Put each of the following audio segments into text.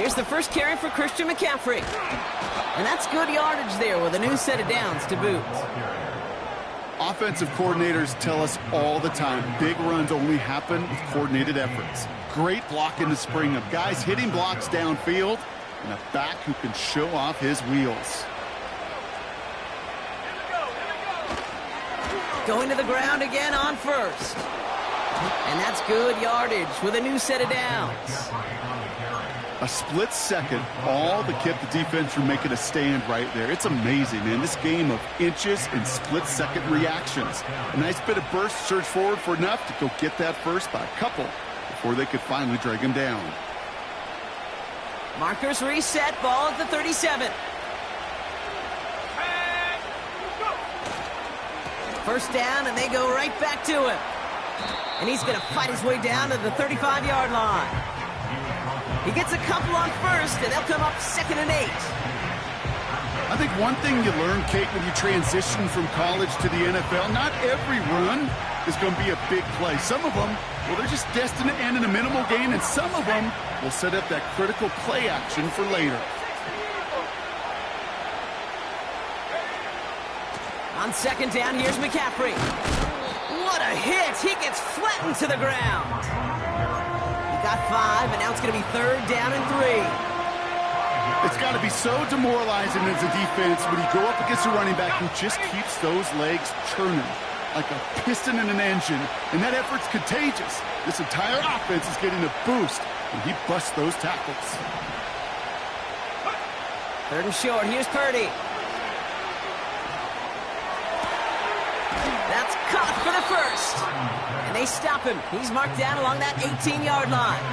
Here's the first carry for Christian McCaffrey. And that's good yardage there with a new set of downs to boot. Offensive coordinators tell us all the time, big runs only happen with coordinated efforts. Great block in the spring of guys hitting blocks downfield and a back who can show off his wheels. Going to the ground again on first. And that's good yardage with a new set of downs. A split second, all that kept the defense from making a stand right there. It's amazing, man. This game of inches and split-second reactions. A nice bit of burst, surge forward for enough to go get that first by a couple before they could finally drag him down. Markers reset, ball at the 37. First down, and they go right back to him. And he's going to fight his way down to the 35-yard line. He gets a couple on first, and they'll come up 2nd and 8. I think one thing you learn, Kate, when you transition from college to the NFL, not every run is going to be a big play. Some of them, well, they're just destined to end in a minimal gain, and some of them will set up that critical play action for later. On 2nd down, here's McCaffrey. What a hit! He gets flattened to the ground. Got 5, and now it's going to be 3rd down and 3. It's got to be so demoralizing as a defense when you go up against a running back who just keeps those legs churning like a piston in an engine, and that effort's contagious. This entire offense is getting a boost when he busts those tackles. 3rd and short, here's Purdy. That's caught for the first. And they stop him. He's marked down along that 18-yard line.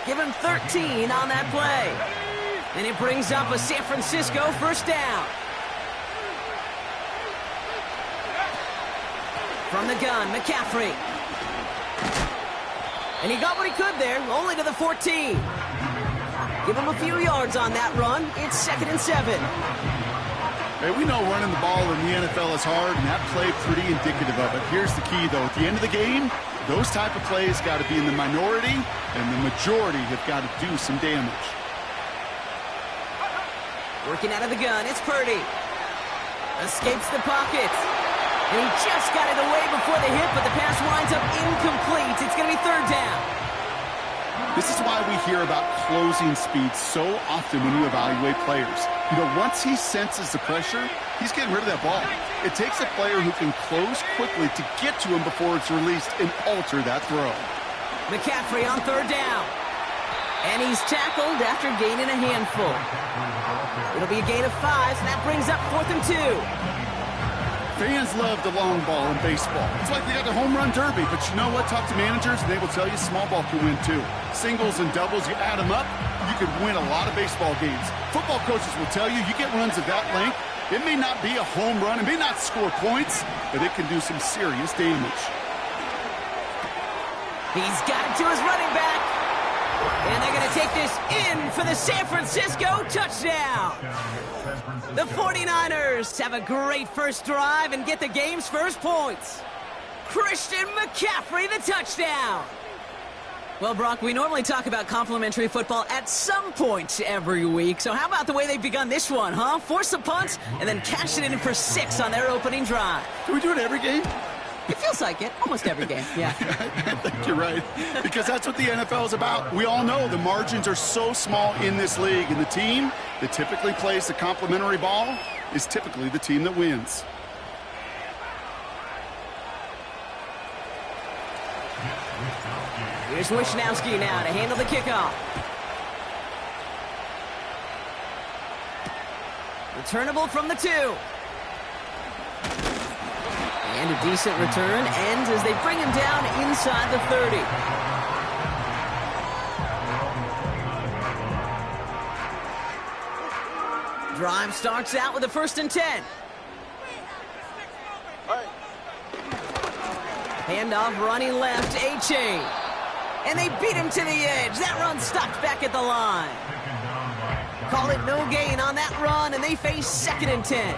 Give him 13 on that play. And it brings up a San Francisco first down. From the gun, McCaffrey. And he got what he could there, only to the 14. Give him a few yards on that run. It's 2nd and 7. Hey, we know running the ball in the NFL is hard, and that play pretty indicative of it. Here's the key, though. At the end of the game, those type of plays got to be in the minority, and the majority have got to do some damage. Working out of the gun, it's Purdy. Escapes the pocket. And he just got it away before the hit, but the pass winds up incomplete. It's going to be 3rd down. This is why we hear about closing speed so often when you evaluate players. You know, once he senses the pressure, he's getting rid of that ball. It takes a player who can close quickly to get to him before it's released and alter that throw. McCaffrey on 3rd down. And he's tackled after gaining a handful. It'll be a gain of 5, so that brings up 4th and 2. Fans love the long ball in baseball. It's like they got the home run derby, but you know what? Talk to managers, and they will tell you small ball can win too. Singles and doubles, you add them up, you could win a lot of baseball games. Football coaches will tell you, you get runs of that length, it may not be a home run, it may not score points, but it can do some serious damage. He's got it to his running back. And they're going to take this in for the San Francisco touchdown. The 49ers have a great first drive and get the game's first points. Christian McCaffrey, the touchdown. Well, Brock, we normally talk about complimentary football at some point every week. So how about the way they've begun this one, huh? Force a punt and then cash it in for 6 on their opening drive. Can we do it every game? It feels like it. Almost every game, yeah. I think you're right. Because that's what the NFL is about. We all know the margins are so small in this league. And the team that typically plays the complimentary ball is typically the team that wins. Here's Wishnowski now to handle the kickoff. Returnable from the 2. And a decent return ends as they bring him down inside the 30. Drive starts out with a 1st and 10. Handoff running left, A-Chain. And they beat him to the edge. That run stopped back at the line. Call it no gain on that run, and they face 2nd and 10.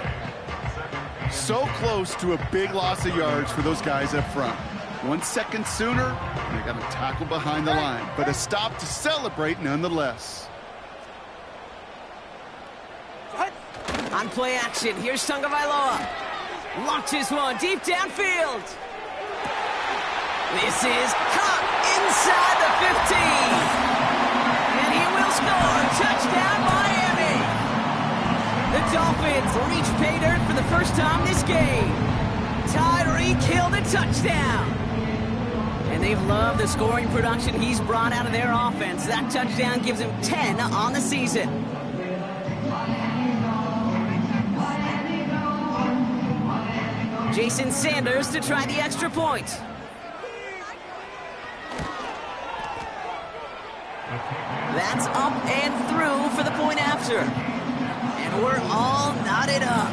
So close to a big loss of yards for those guys up front. 1 second sooner, and they got a tackle behind the line. But a stop to celebrate nonetheless. On play action, here's Tagovailoa. Launches one deep downfield. This is caught inside the 15. And he will score. Touchdown, Miami. The Dolphins reach pay dirt for the first time this game. Tyreek Hill the touchdown. And they've loved the scoring production he's brought out of their offense. That touchdown gives him 10 on the season. Jason Sanders to try the extra point. That's up and through for the point after. And we're all knotted up.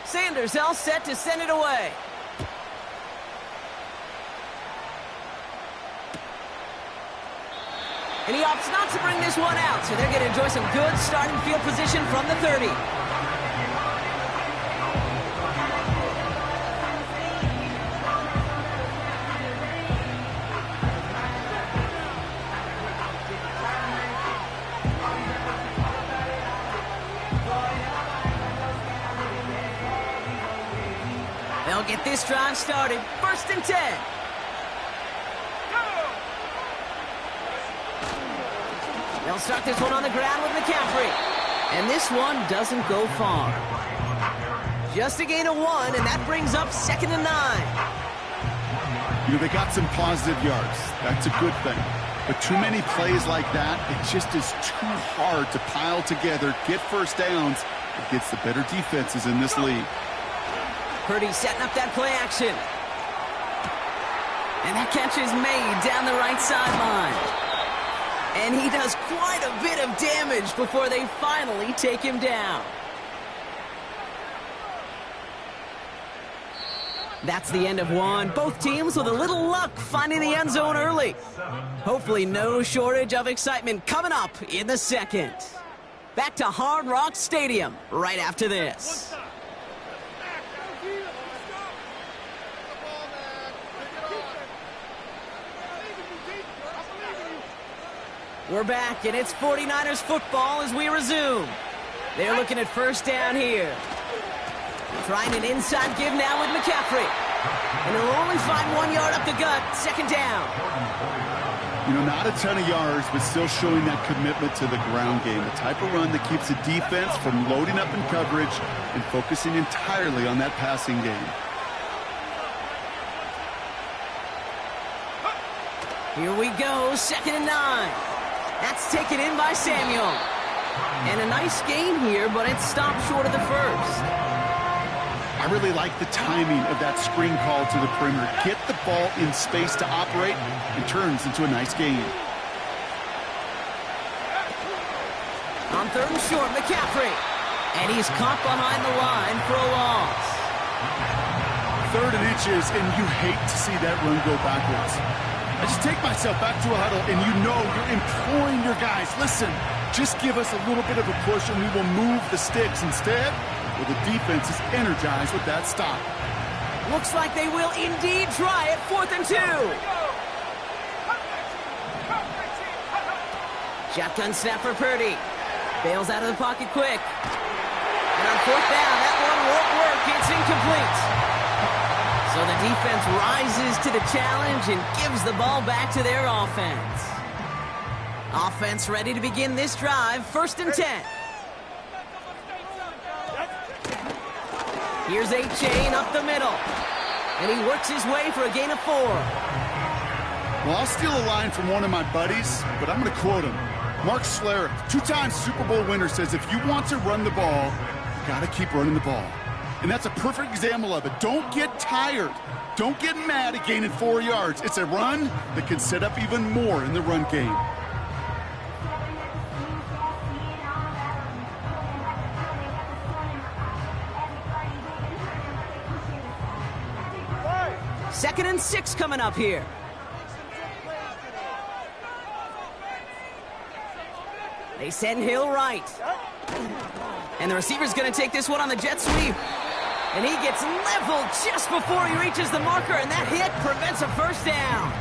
Sanders all set to send it away. And he opts not to bring this one out, so they're going to enjoy some good starting field position from the 30. They'll get this drive started. 1st and 10. They'll start this one on the ground with McCaffrey. And this one doesn't go far. Just a gain of 1, and that brings up 2nd and 9. You know, they got some positive yards. That's a good thing. But too many plays like that, it just is too hard to pile together, get first downs against the better defenses in this league. Purdy setting up that play action. And that catch is made down the right sideline. And he does quite a bit of damage before they finally take him down. That's the end of one. Both teams with a little luck finding the end zone early. Hopefully no shortage of excitement coming up in the second. Back to Hard Rock Stadium right after this. We're back, and it's 49ers football as we resume. They're looking at first down here. Trying an inside give now with McCaffrey. And he'll only find 1 yard up the gut, 2nd down. You know, not a ton of yards, but still showing that commitment to the ground game. The type of run that keeps the defense from loading up in coverage and focusing entirely on that passing game. Here we go, 2nd and 9. That's taken in by Samuel. And a nice gain here, but it stopped short of the first. I really like the timing of that screen call to the perimeter. Get the ball in space to operate and turns into a nice gain. On 3rd and short, McCaffrey. And he's caught behind the line for a loss. 3rd and inches, and you hate to see that run go backwards. I just take myself back to a huddle, and you know you're imploring your guys, listen, just give us a little bit of a push and we will move the sticks. Instead, well, the defense is energized with that stop. Looks like they will indeed try it. 4th and 2. Shotgun snap for Purdy. Bails out of the pocket quick. And on 4th down, that one won't work. It's incomplete. So the defense rises to the challenge and gives the ball back to their offense. Offense ready to begin this drive. 1st and 10. Here's A-Chain up the middle. And he works his way for a gain of 4. Well, I'll steal a line from one of my buddies, but I'm going to quote him. Mark Schlereth, 2-time Super Bowl winner, says if you want to run the ball, you got to keep running the ball. And that's a perfect example of it. Don't get tired. Don't get mad at gaining 4 yards. It's a run that can set up even more in the run game. 2nd and 6 coming up here. They send Hill right. And the receiver's going to take this one on the jet sweep. And he gets leveled just before he reaches the marker, and that hit prevents a first down.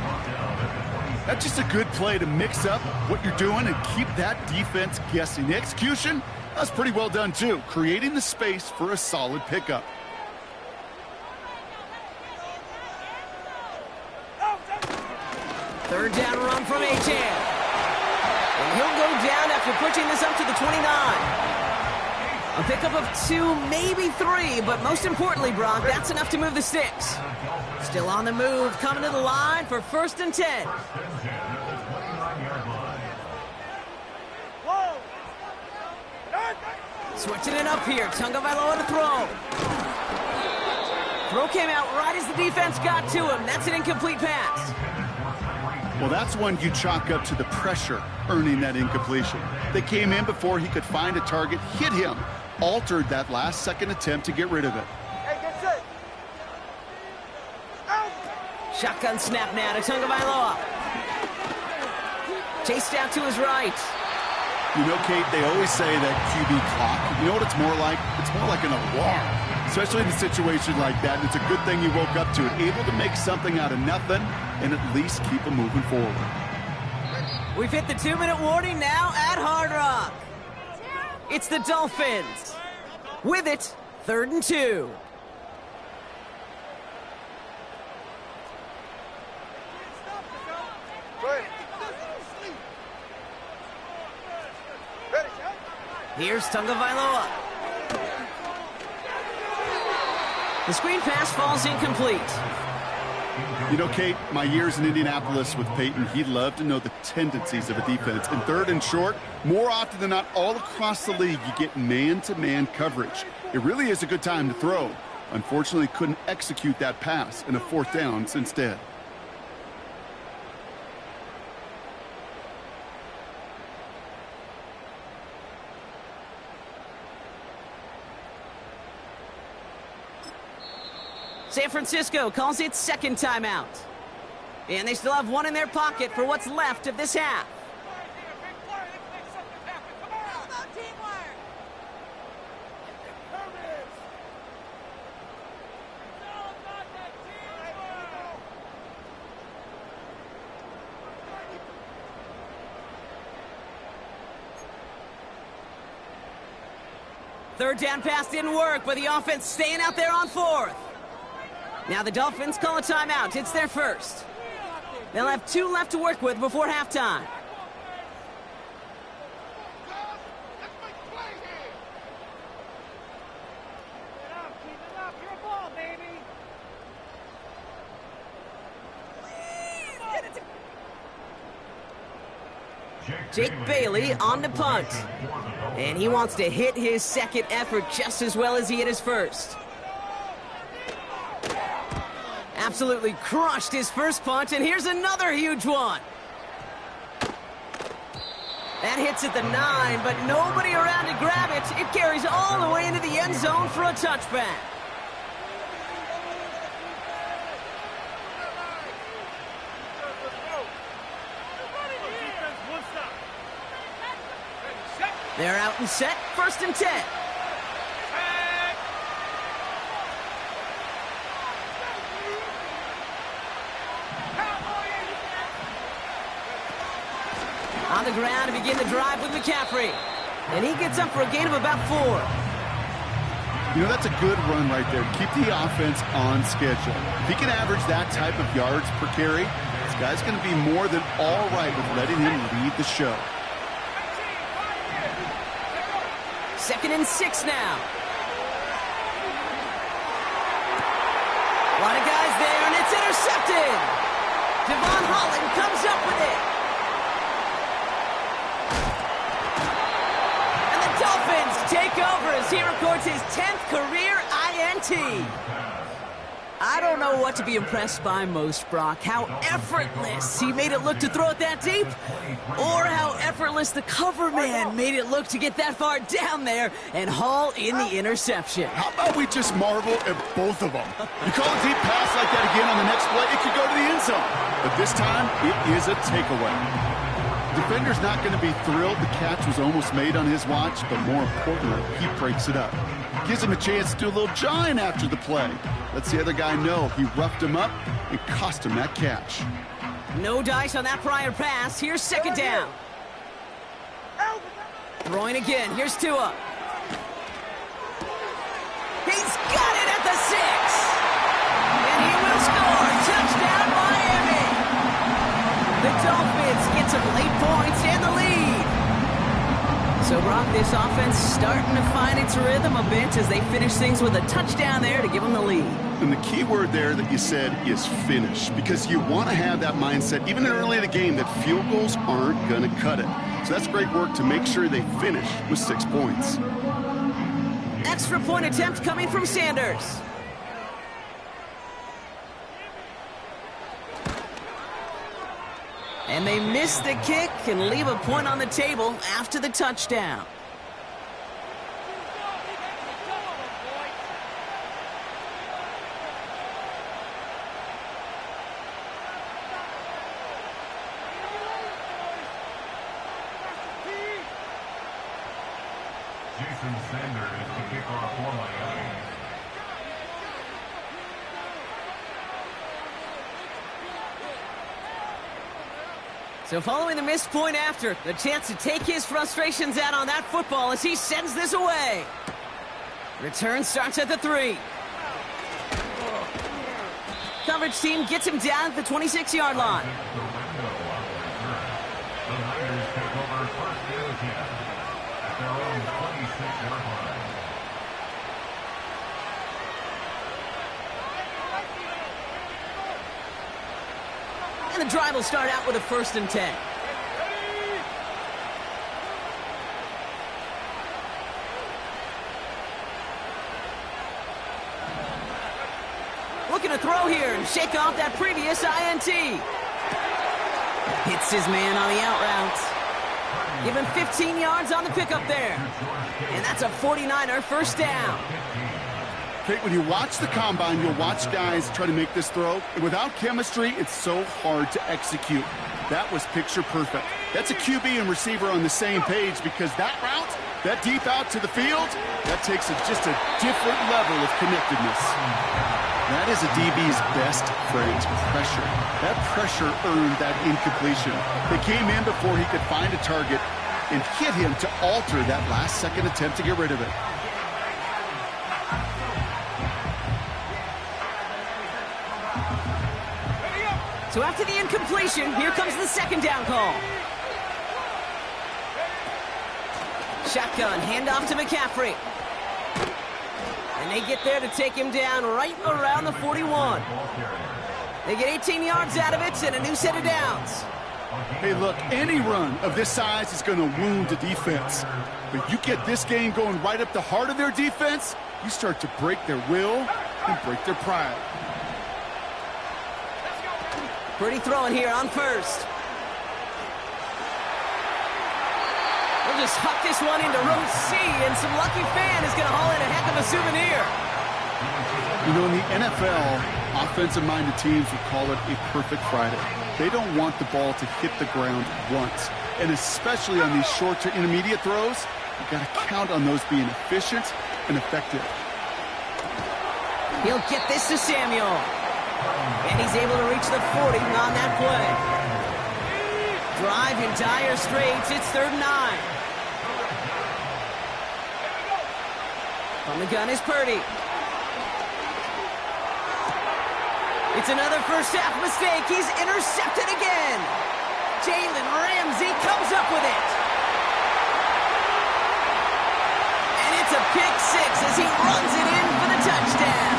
That's just a good play to mix up what you're doing and keep that defense guessing. The execution, that's pretty well done too, creating the space for a solid pickup. Third down run from Achane. And he'll go down after pushing this up to the 29. A pickup of 2, maybe 3, but most importantly, Brock, that's enough to move the sticks. Still on the move, coming to the line for 1st and 10. Switching it up here, Tagovailoa to throw. Throw came out right as the defense got to him. That's an incomplete pass. Well, that's one you chalk up to the pressure earning that incompletion. They came in before he could find a target, hit him, altered that last-second attempt to get rid of it. Shotgun snap now to Tagovailoa. Chased out to his right. You know, Kate, they always say that QB clock. You know what it's more like? It's more like an alarm, especially in a situation like that. And it's a good thing you woke up to it, able to make something out of nothing and at least keep them moving forward. We've hit the 2-minute warning now at Hard Rock. It's the Dolphins. With it, 3rd and 2. Here's Tagovailoa. The screen pass falls incomplete. You know, Kate, my years in Indianapolis with Peyton, he'd love to know the tendencies of a defense. In 3rd and short, more often than not, all across the league, you get man-to-man coverage. It really is a good time to throw. Unfortunately, couldn't execute that pass in a 4th down instead. San Francisco calls it 2nd timeout. And they still have one in their pocket for what's left of this half. Third down pass didn't work, but the offense staying out there on 4th. Now the Dolphins call a timeout. It's their first. They'll have 2 left to work with before halftime. Jake Bailey on the punt. And he wants to hit his 2nd effort just as well as he hit his 1st. Absolutely crushed his 1st punt, and here's another huge one. That hits at the 9, but nobody around to grab it. It carries all the way into the end zone for a touchback. They're out and set, 1st and 10. On the ground to begin the drive with McCaffrey. And he gets up for a gain of about 4. You know, that's a good run right there. Keep the offense on schedule. If he can average that type of yards per carry, this guy's going to be more than all right with letting him lead the show. 2nd and 6 now. A lot of guys there, and it's intercepted. Devon Holland comes up with it. Dolphins take over as he records his 10th career INT. I don't know what to be impressed by most, Brock. How effortless he made it look to throw it that deep, or how effortless the cover man made it look to get that far down there and haul in the interception. How about we just marvel at both of them? You call a deep pass like that again on the next play, it could go to the end zone. But this time, it is a takeaway. The defender's not going to be thrilled the catch was almost made on his watch, but more importantly, he breaks it up. Gives him a chance to do a little jawing after the play. Lets the other guy know he roughed him up and cost him that catch. No dice on that prior pass. Here's second down. Throwing again. Here's Tua. He's got it at the 6. And he will score. Touchdown, Miami. The Dolphins get some late points and the lead. So, Brock, this offense starting to find its rhythm a bit as they finish things with a touchdown there to give them the lead. And the key word there that you said is finish, because you want to have that mindset, even early in the game, that field goals aren't going to cut it. So that's great work to make sure they finish with 6 points. Extra point attempt coming from Sanders. And they miss the kick and leave a point on the table after the touchdown. Jason Sanders is the kickoff for Miami. So following the missed point after, the chance to take his frustrations out on that football as he sends this away. Return starts at the 3. Coverage team gets him down at the 26-yard line. The Niners take over first and 10 at their own 26-yard line. And the drive will start out with a 1st and 10. Looking to throw here and shake off that previous INT. Hits his man on the out route. Give him 15 yards on the pickup there. And that's a 49er first down. Okay, when you watch the combine, you'll watch guys try to make this throw. And without chemistry, it's so hard to execute. That was picture perfect. That's a QB and receiver on the same page, because that route, that deep out to the field, that takes just a different level of connectedness. That is a DB's best friend, pressure. That pressure earned that incompletion. They came in before he could find a target and hit him to alter that last-second attempt to get rid of it. So after the incompletion, here comes the second down call. Shotgun, handoff to McCaffrey. And they get there to take him down right around the 41. They get 18 yards out of it and a new set of downs. Hey, look, any run of this size is going to wound the defense. But you get this game going right up the heart of their defense, you start to break their will and break their pride. Pretty throwing here on 1st. We'll just huck this one into row C, and some lucky fan is going to haul in a heck of a souvenir. You know, in the NFL, offensive-minded teams would call it a perfect Friday. They don't want the ball to hit the ground once. And especially on these short to intermediate throws, you've got to count on those being efficient and effective. He'll get this to Samuel. And he's able to reach the 40 on that play. Drive in dire straits. It's 3rd and 9. From the gun is Purdy. It's another first-half mistake. He's intercepted again. Jalen Ramsey comes up with it. And it's a pick 6 as he runs it in for the touchdown.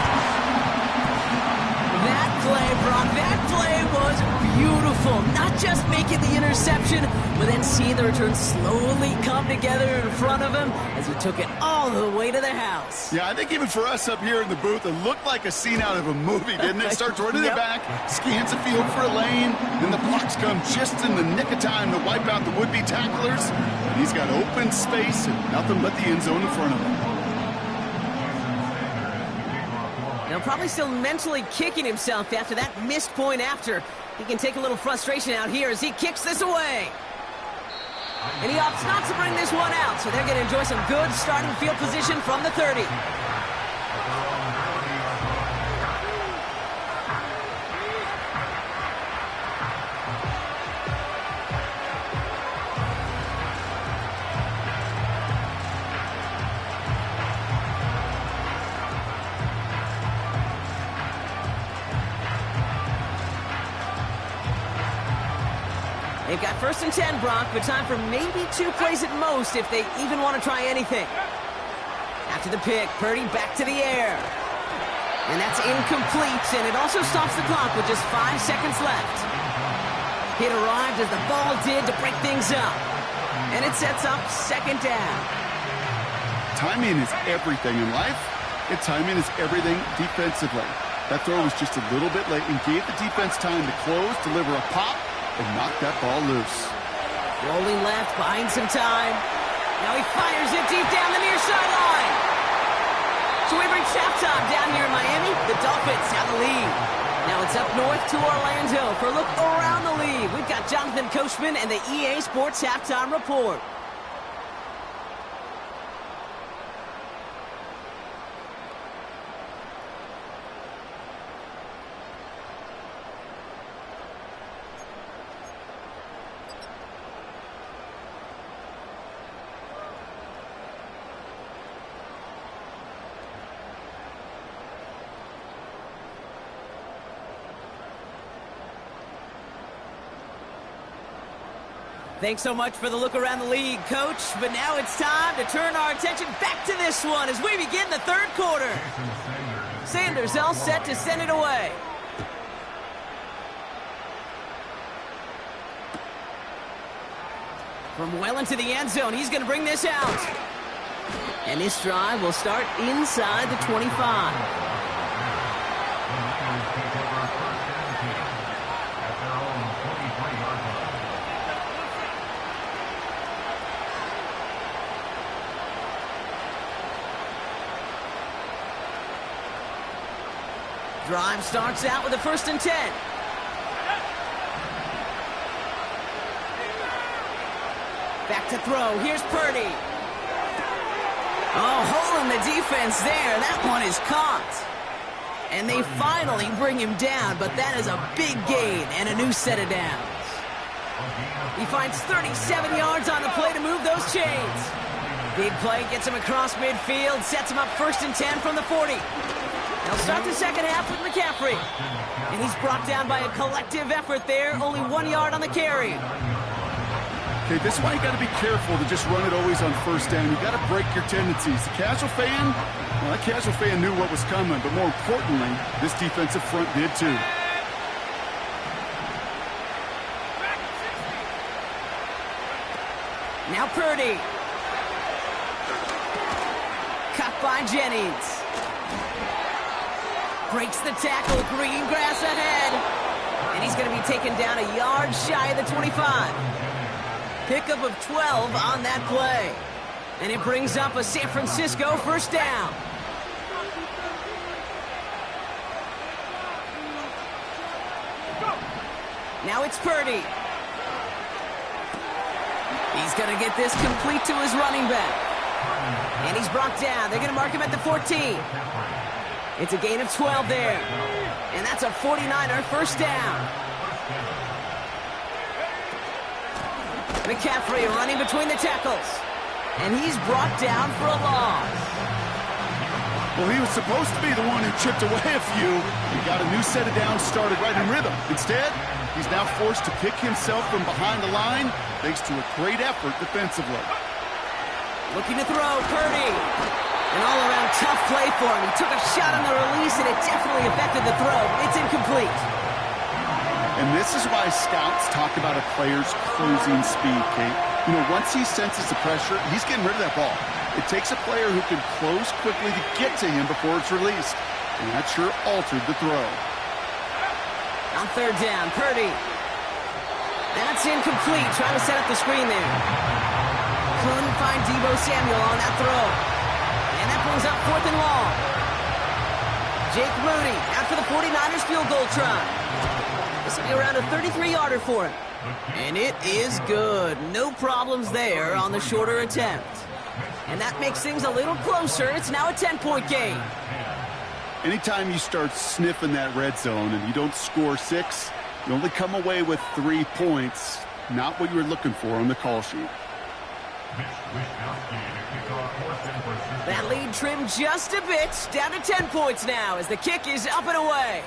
That play, Brock, that play was beautiful. Not just making the interception, but then seeing the return slowly come together in front of him as he took it all the way to the house. Yeah, I think even for us up here in the booth, it looked like a scene out of a movie, didn't it? Starts running it back, scans the field for a lane, then the blocks come just in the nick of time to wipe out the would-be tacklers. And he's got open space and nothing but the end zone in front of him. Now, probably still mentally kicking himself after that missed point after. He can take a little frustration out here as he kicks this away. And he opts not to bring this one out, so they're going to enjoy some good starting field position from the 30. They've got 1st and 10, Brock, but time for maybe 2 plays at most if they even want to try anything. After the pick, Purdy back to the air. And that's incomplete, and it also stops the clock with just 5 seconds left. Hit arrived as the ball did to break things up. And it sets up 2nd down. Timing is everything in life, and timing is everything defensively. That throw was just a little bit late and gave the defense time to close, deliver a pop, and knock that ball loose. Rolling left, buying some time. Now he fires it deep down the near sideline. So we reach halftime down here in Miami. The Dolphins have the lead. Now it's up north to Orlando for a look around the league. We've got Jonathan Coachman and the EA Sports Halftime Report. Thanks so much for the look around the league, Coach. But now it's time to turn our attention back to this one as we begin the 3rd quarter. Sanders all set to send it away. From well into the end zone, he's going to bring this out. And this drive will start inside the 25. Drive starts out with a 1st and 10. Back to throw. Here's Purdy. Oh, hole in the defense there. That one is caught. And they finally bring him down, but that is a big gain and a new set of downs. He finds 37 yards on the play to move those chains. Big play gets him across midfield, sets him up 1st and 10 from the 40. They'll start the 2nd half with McCaffrey. And he's brought down by a collective effort there. Only 1 yard on the carry. Okay, this is why you got to be careful to just run it always on 1st down. You got to break your tendencies. The casual fan, well, that casual fan knew what was coming, but more importantly, this defensive front did too. Now Purdy. Cut by Jennings. Breaks the tackle, green grass ahead. And he's going to be taken down a yard shy of the 25. Pickup of 12 on that play. And it brings up a San Francisco 1st down. Now it's Purdy. He's going to get this complete to his running back. And he's brought down. They're going to mark him at the 14. It's a gain of 12 there. And that's a 49er 1st down. McCaffrey running between the tackles. And he's brought down for a loss. Well, he was supposed to be the one who chipped away a few. He got a new set of downs started right in rhythm. Instead, he's now forced to pick himself from behind the line thanks to a great effort defensively. Looking to throw, Purdy. An all-around tough play for him. He took a shot on the release, and it definitely affected the throw. It's incomplete. And this is why scouts talk about a player's closing speed, Kate. You know, once he senses the pressure, he's getting rid of that ball. It takes a player who can close quickly to get to him before it's released. And that sure altered the throw. On third down, Purdy. That's incomplete, trying to set up the screen there. Couldn't find Deebo Samuel on that throw. And that brings up 4th and long. Jake Moody after the 49ers field goal try. This will be around a 33-yarder for him. And it is good. No problems there on the shorter attempt. And that makes things a little closer. It's now a 10-point game. Anytime you start sniffing that red zone and you don't score 6, you only come away with 3 points. Not what you were looking for on the call sheet. That lead trimmed just a bit. Down to 10 points now as the kick is up and away.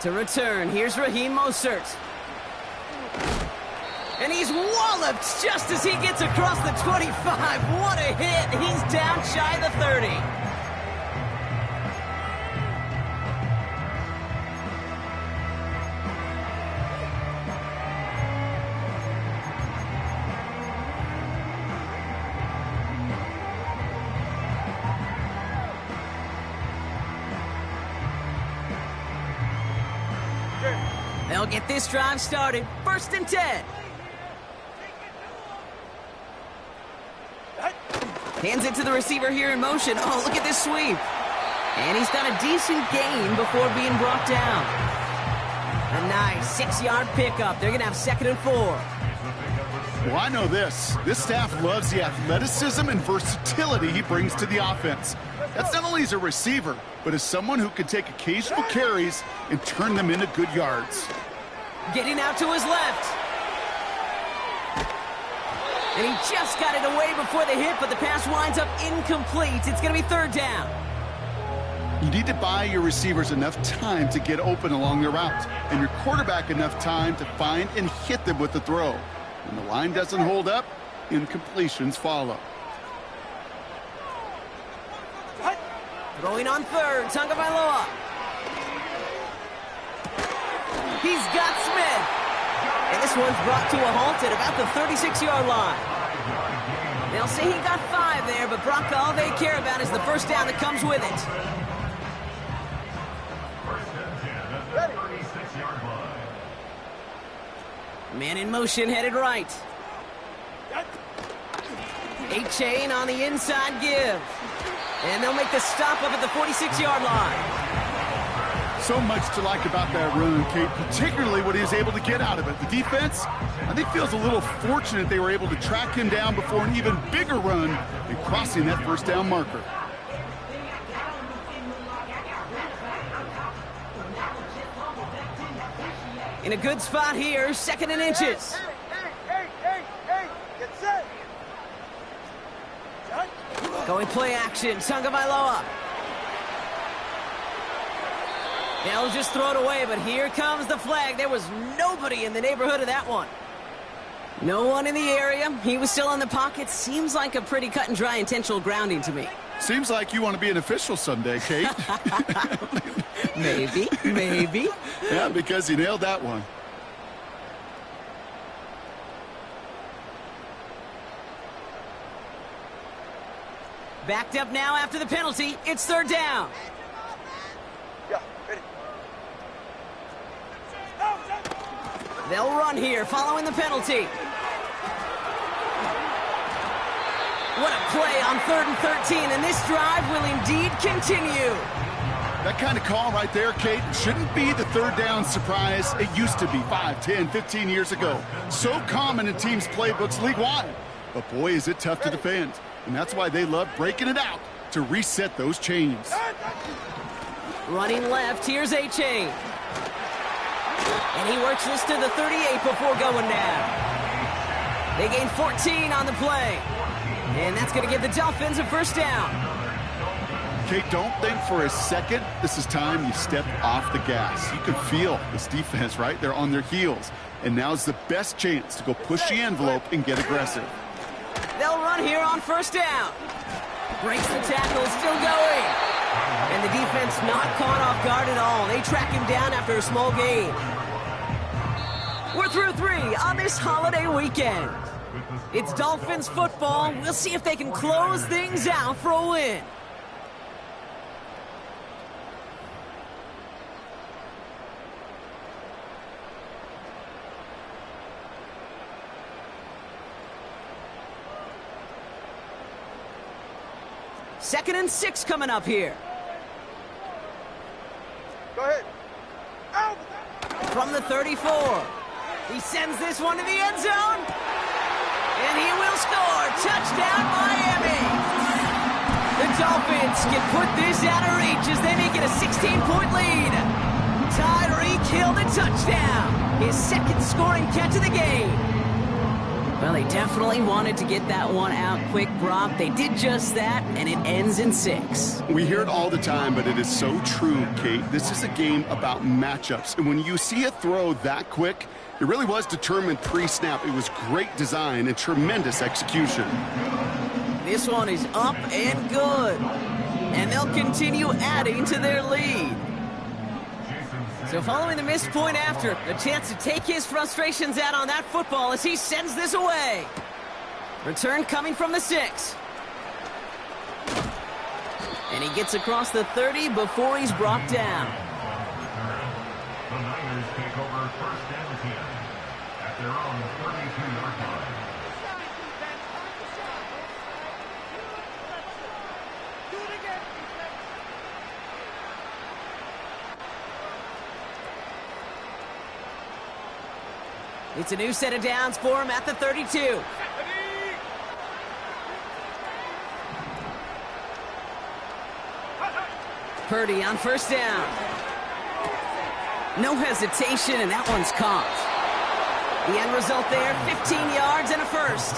To return, here's Raheem Mostert. And he's walloped just as he gets across the 25. What a hit. He's down shy of the 30. They'll get this drive started. 1st and 10. Hands it to the receiver here in motion. Oh, look at this sweep. And he's done a decent gain before being brought down. A nice 6-yard pickup. They're going to have 2nd and 4. Well, I know this. This staff loves the athleticism and versatility he brings to the offense. That's not only as a receiver, but as someone who can take occasional carries and turn them into good yards. Getting out to his left. And he just got it away before the hit, but the pass winds up incomplete. It's going to be 3rd down. You need to buy your receivers enough time to get open along their route, and your quarterback enough time to find and hit them with the throw. When the line doesn't hold up, incompletions follow. Throwing on 3rd, Tagovailoa. He's got Smith. And this one's brought to a halt at about the 36-yard line. They'll say he got 5 there, but Brock, all they care about is the 1st down that comes with it. Man in motion, headed right. A-Chain on the inside give. And they'll make the stop up at the 46-yard line. So much to like about that run, Kate, particularly what he was able to get out of it. The defense, I think, feels a little fortunate they were able to track him down before an even bigger run and crossing that 1st down marker. In a good spot here, 2nd and inches. Hey, get set. Going play action, Tagovailoa. They'll just throw it away, but here comes the flag. There was nobody in the neighborhood of that one. No one in the area. He was still in the pocket. Seems like a pretty cut and dry intentional grounding to me. Seems like you want to be an official someday, Kate. Maybe. Yeah, because you nailed that one. Backed up now after the penalty. It's 3rd down. Yeah, ready. They'll run here following the penalty. What a play on 3rd and 13, and this drive will indeed continue. That kind of call right there, Kate, shouldn't be the 3rd down surprise it used to be 5, 10, 15 years ago. So common in teams' playbooks league-wide. But boy, is it tough to defend. And that's why they love breaking it out to reset those chains. Running left, here's A-Chain. And he works this to the 38 before going down. They gain 14 on the play. And that's going to give the Dolphins a 1st down. Kate, don't think for a second this is time you step off the gas. You can feel this defense, right? They're on their heels. And now's the best chance to go push the envelope and get aggressive. They'll run here on 1st down. Breaks the tackle, still going. And the defense not caught off guard at all. They track him down after a small gain. We're through 3 on this holiday weekend. It's Dolphins football. We'll see if they can close things out for a win. Second and 6 coming up here. Go ahead. Out. From the 34. He sends this one to the end zone. And he will score. Touchdown, Miami. The Dolphins can put this out of reach as they make it a 16-point lead. Tyreek Hill the touchdown. His second scoring catch of the game. Well, they definitely wanted to get that one out quick, Brock. They did just that, and it ends in 6. We hear it all the time, but it is so true, Kate. This is a game about matchups. And when you see a throw that quick, it really was determined pre-snap. It was great design and tremendous execution. This one is up and good. And they'll continue adding to their lead. So following the missed point after, a chance to take his frustrations out on that football as he sends this away. Return coming from the 6. And he gets across the 30 before he's brought down. The Niners take over first and 10 at their own 32-yard line. It's a new set of downs for him at the 32. Purdy on first down. No hesitation, and that one's caught. The end result there, 15 yards and a first.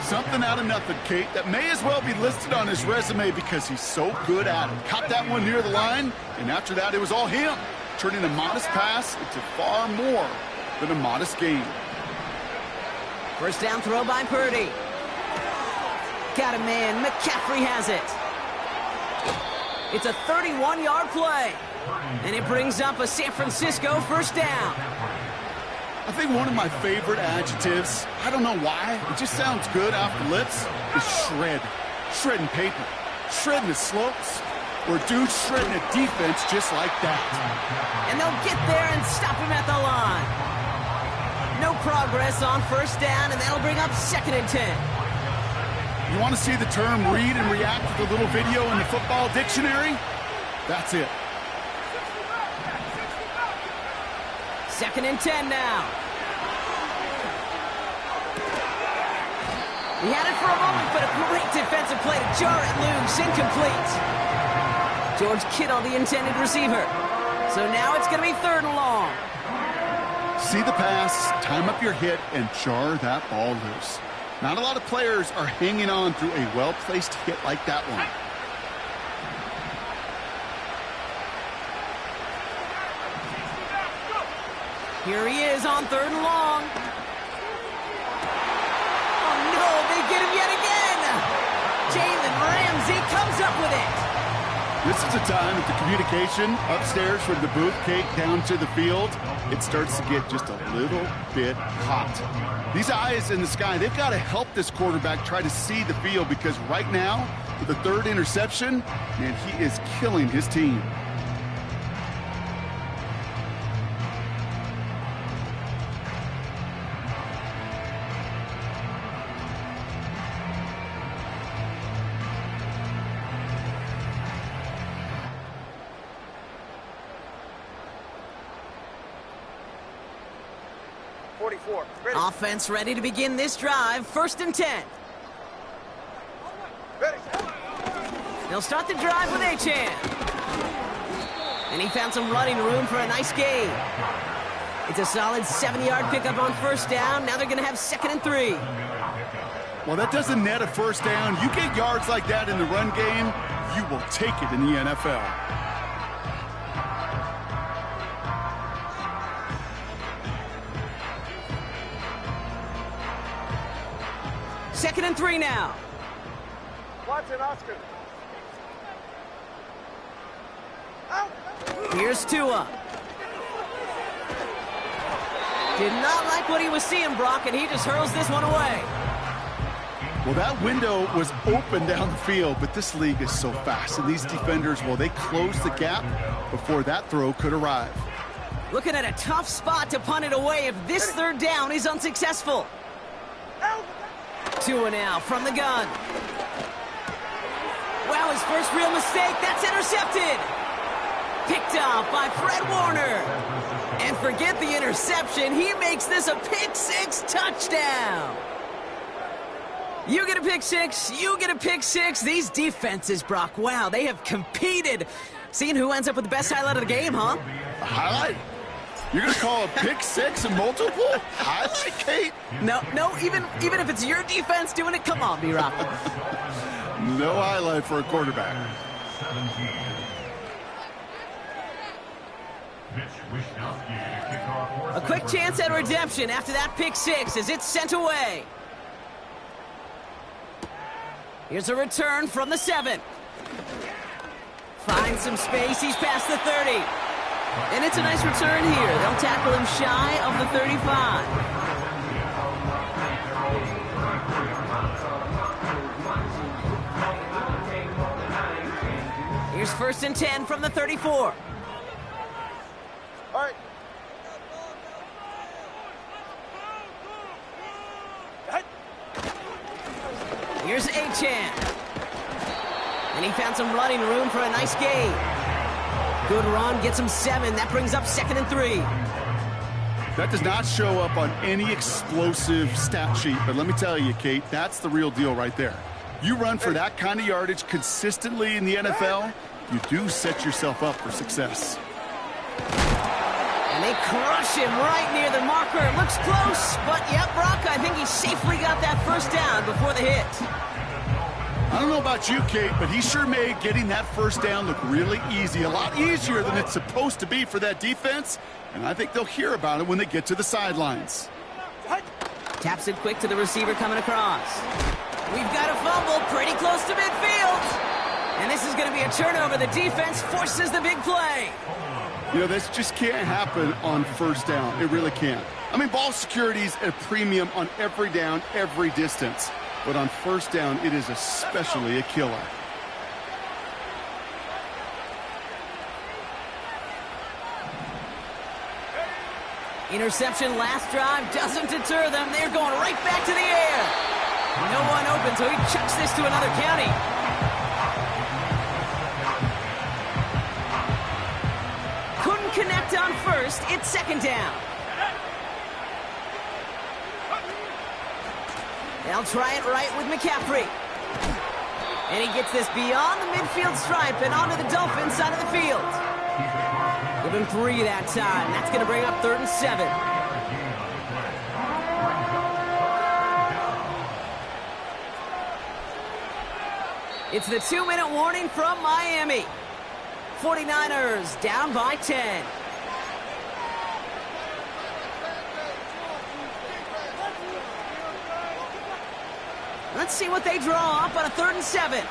Something out of nothing, Kate, that may as well be listed on his resume because he's so good at it. Caught that one near the line, and after that, it was all him. Turning a modest pass into far more than a modest gain. First down throw by Purdy. Got a man. McCaffrey has it. It's a 31-yard play. And it brings up a San Francisco first down. I think one of my favorite adjectives, I don't know why, it just sounds good off the lips, is shred. Shredding paper. Shredding the slopes. Or dude shredding a defense just like that. And they'll get there and stop him at the line. No progress on first down, and that'll bring up second and 10. You want to see the term read and react to the little video in the football dictionary? That's it. Second and 10 now. He had it for a moment, but a great defensive play to jar it loose. Incomplete. George Kittle, the intended receiver. So now it's going to be 3rd and long. See the pass, time up your hit, and jar that ball loose. Not a lot of players are hanging on through a well-placed hit like that one. Here he is on 3rd and long. Oh, no, they get him yet again. Jalen Ramsey comes up with it. This is a time that the communication upstairs from the booth, Kate, down to the field, it starts to get just a little bit hot. These eyes in the sky, they've got to help this quarterback try to see the field because right now, with the 3rd interception, man, he is killing his team. Ready. Offense ready to begin this drive. 1st and 10. Ready. They'll start the drive with Achane. And he found some running room for a nice gain. It's a solid 7-yard pickup on first down. Now they're going to have 2nd and 3. Well, that doesn't net a first down. You get yards like that in the run game, you will take it in the NFL. Second and 3 now. Watson, Oscar. Here's Tua. Did not like what he was seeing, Brock, and he just hurls this one away. Well, that window was open down the field, but this league is so fast. And these defenders, well, they closed the gap before that throw could arrive. Looking at a tough spot to punt it away if this third down is unsuccessful. Tua now from the gun. Wow, his first real mistake. That's intercepted. Picked off by Fred Warner. And forget the interception. He makes this a pick-6 touchdown. You get a pick-6. You get a pick-6. These defenses, Brock, wow, they have competed. Seeing who ends up with the best highlight of the game, huh? A highlight? You're going to call a pick-6 a multiple highlight, Kate? No, even if it's your defense doing it, come on, B-Rock. No highlight for a quarterback. 17. A quick chance at redemption after that pick-6 as it's sent away. Here's a return from the 7. Finds some space. He's past the 30. And it's a nice return here. They'll tackle him shy of the 35. Here's 1st and 10 from the 34. All right. Here's Achan. And he found some running room for a nice gain. Good run, gets him 7. That brings up 2nd and 3. That does not show up on any explosive stat sheet, but let me tell you, Kate, that's the real deal right there. You run for that kind of yardage consistently in the NFL, you do set yourself up for success. And they crush him right near the marker. Looks close, but yep, Brock, I think he safely got that 1st down before the hit. I don't know about you, Kate, but he sure made getting that 1st down look really easy. A lot easier than it's supposed to be for that defense, and I think they'll hear about it when they get to the sidelines. Taps it quick to the receiver coming across. We've got a fumble pretty close to midfield. And this is going to be a turnover. The defense forces the big play. You know, this just can't happen on 1st down. It really can't. I mean, ball security's at a premium on every down, every distance. But on 1st down, it is especially a killer. Interception last drive doesn't deter them. They're going right back to the air. No one open, so he chucks this to another county. Couldn't connect on 1st. It's 2nd down. They'll try it right with McCaffrey. And he gets this beyond the midfield stripe and onto the Dolphins side of the field. Give him 3 that time. That's going to bring up 3rd and 7. It's the 2-minute warning from Miami. 49ers down by 10. Let's see what they draw up on a 3rd and 7.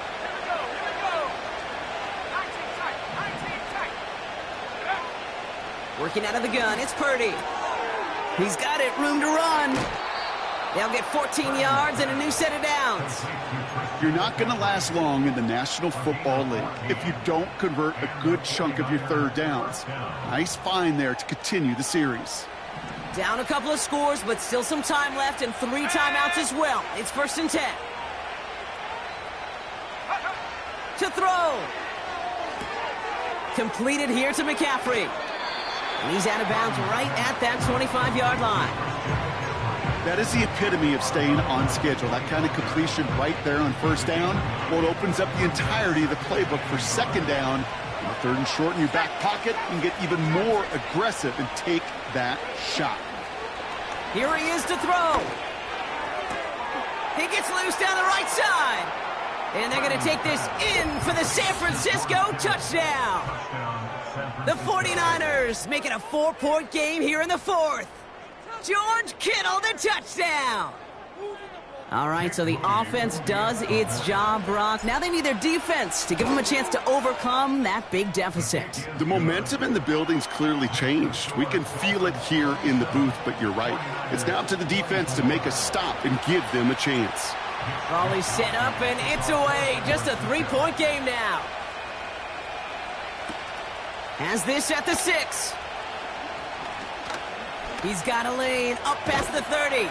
Working out of the gun, it's Purdy. He's got it, room to run. They'll get 14 yards and a new set of downs. You're not going to last long in the National Football League if you don't convert a good chunk of your 3rd downs. Nice find there to continue the series. Down a couple of scores, but still some time left and 3 timeouts as well. It's 1st and 10. To throw. Completed here to McCaffrey. And he's out of bounds right at that 25-yard line. That is the epitome of staying on schedule. That kind of completion right there on 1st down. Well, it opens up the entirety of the playbook for 2nd down. And the 3rd and short in your back pocket, and get even more aggressive and take that shot. Here he is to throw. He gets loose down the right side. And they're going to take this in for the San Francisco touchdown. The 49ers make it a 4-point game here in the 4th. George Kittle, the touchdown. All right, so the offense does its job, Brock. Now they need their defense to give them a chance to overcome that big deficit. The momentum in the building's clearly changed. We can feel it here in the booth, but you're right. It's now up to the defense to make a stop and give them a chance. Volley set up, and it's away. Just a three-point game now. Has this at the 6. He's got a lane up past the 30.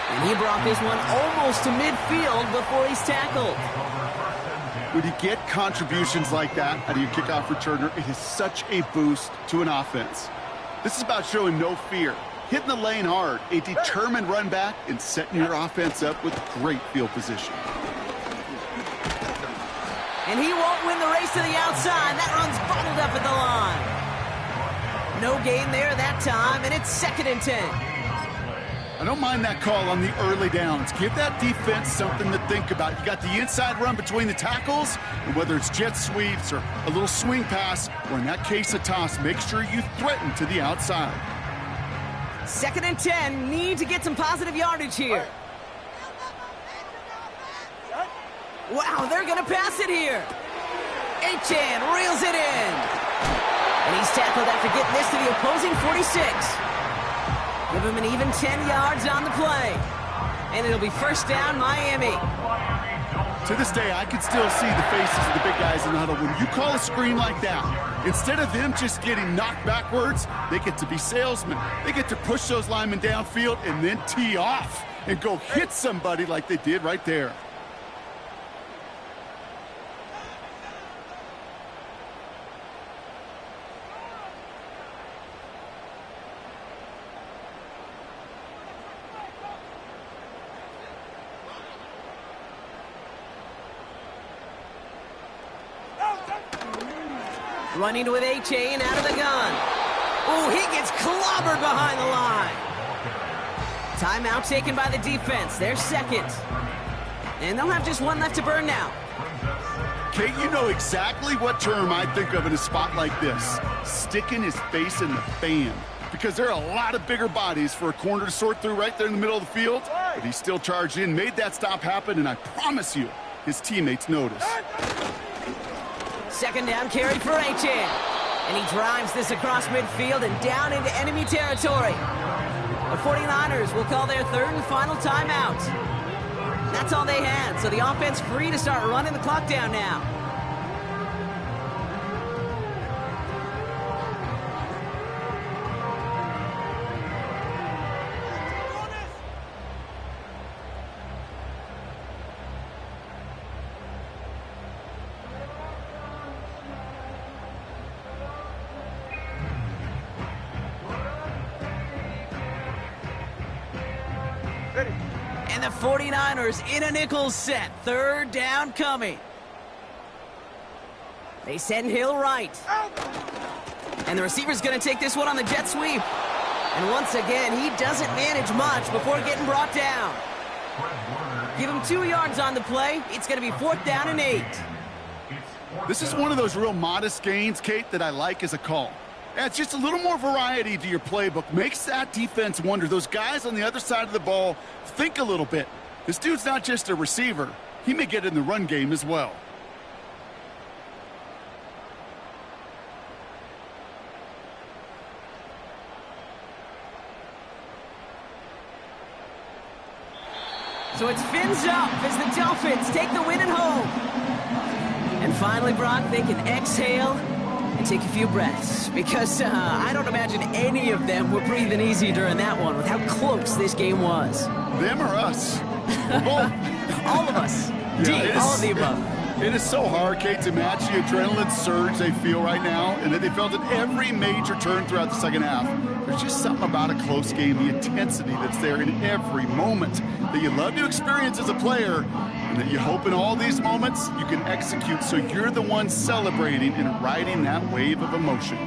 And he brought this one almost to midfield before he's tackled. When you get contributions like that out of your kickoff returner, it is such a boost to an offense. This is about showing no fear, hitting the lane hard, a determined run back, and setting your offense up with great field position. And he won't win the race to the outside. That run's bottled up at the line. No gain there that time, and it's 2nd and 10. I don't mind that call on the early downs. Give that defense something to think about. You got the inside run between the tackles, and whether it's jet sweeps or a little swing pass, or in that case a toss, make sure you threaten to the outside. 2nd and 10, need to get some positive yardage here. Wow, they're going to pass it here. Achan reels it in. And he's tackled after getting this to the opposing 46. Give him an even 10 yards on the play. And it'll be 1st down, Miami. To this day, I can still see the faces of the big guys in the huddle. When you call a screen like that, instead of them just getting knocked backwards, they get to be salesmen. They get to push those linemen downfield and then tee off and go hit somebody like they did right there. Running with Achan out of the gun. Oh, he gets clobbered behind the line. Timeout taken by the defense. They're 2nd. And they'll have just one left to burn now. Kate, you know exactly what term I think of in a spot like this. Sticking his face in the fan. Because there are a lot of bigger bodies for a corner to sort through right there in the middle of the field. But he still charged in, made that stop happen, and I promise you, his teammates noticed. 2nd down carry for Achan. And he drives this across midfield and down into enemy territory. The 49ers will call their 3rd and final timeout. That's all they had, so the offense free to start running the clock down now. And the 49ers in a nickel set. 3rd down coming. They send Hill right. And the receiver's going to take this one on the jet sweep. And once again, he doesn't manage much before getting brought down. Give him 2 yards on the play. It's going to be 4th down and 8. This is one of those real modest gains, Kate, that I like as a call. Adds just a little more variety to your playbook. Makes that defense wonder. Those guys on the other side of the ball think a little bit. This dude's not just a receiver. He may get in the run game as well. So it's fins up as the Dolphins take the win at home. And finally, Brock, they can exhale and take a few breaths, because I don't imagine any of them were breathing easy during that one with how close this game was. Them or us? Both. All of us. Yeah, all of the above. It is so hard, Kate, to match the adrenaline surge they feel right now, and that they felt at every major turn throughout the second half. There's just something about a close game, the intensity that's there in every moment that you love to experience as a player, and that you hope in all these moments you can execute so you're the one celebrating and riding that wave of emotion.